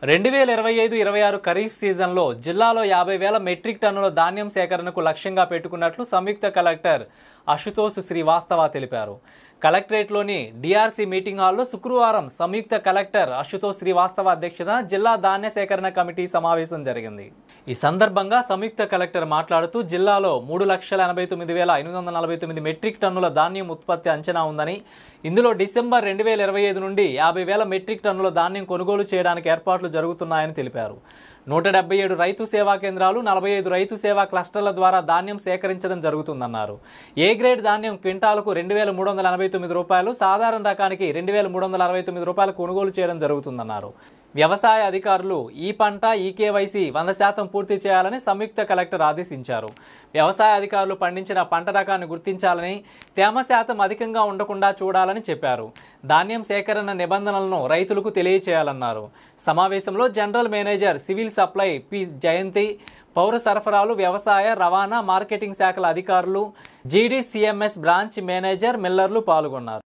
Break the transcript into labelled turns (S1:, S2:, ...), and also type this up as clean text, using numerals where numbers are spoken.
S1: 2025-26 ఖరీఫ్ సీజన్లో జిల్లాలో 50,000 మెట్రిక్ టన్నుల ధాన్యం సేకరణకు లక్ష్యంగా పెట్టుకున్నట్లు సంయుక్త కలెక్టర్ అశుతోష్ శ్రీవాస్తవ తెలిపారు. కలెక్టరేట్లోని డిఆర్సీ మీటింగ్ హాల్లో శుక్రవారం సంయుక్త కలెక్టర్ అశుతోష్ శ్రీవాస్తవ అధ్యక్షతన జిల్లా ధాన్య సేకరణ కమిటీ సమావేశం జరిగింది. ఈ సందర్భంగా సంయుక్త కలెక్టర్ మాట్లాడుతూ జిల్లాలో 3,89,549 మెట్రిక్ టన్నుల ధాన్యం ఉత్పత్తి అంచనా ఉందని, ఇందులో డిసెంబర్ 2025 నుండి 50,000 మెట్రిక్ టన్నుల ధాన్యం కొనుగోలు చేయడానికి ఏర్పాట్లు జరుగుతున్నాయని తెలిపారు. 177 రైతు సేవా కేంద్రాలు, 45 రైతు సేవా క్లస్టర్ల ద్వారా ధాన్యం సేకరించడం జరుగుతుందన్నారు. ఏ గ్రేడ్ ధాన్యం క్వింటాలకు 2,389 రూపాయలు, సాధారణ రకానికి 2,369 రూపాయలు కొనుగోలు చేయడం జరుగుతుందన్నారు. వ్యవసాయ అధికారులు ఈ పంట ఈకేవైసీ 100% పూర్తి చేయాలని సంయుక్త కలెక్టర్ ఆదేశించారు. వ్యవసాయ అధికారులు పండించిన పంట రకాన్ని గుర్తించాలని, తేమ శాతం అధికంగా ఉండకుండా చూడాలని చెప్పారు. ధాన్యం సేకరణ నిబంధనలను రైతులకు తెలియచేయాలన్నారు. సమావేశంలో general manager civil supply P Jayanthi, పౌర సరఫరాలు, వ్యవసాయ, రవాణా, మార్కెటింగ్ శాఖల అధికారులు, జీడీసీఎంఎస్ బ్రాంచ్ మేనేజర్ మిల్లర్లు పాల్గొన్నారు.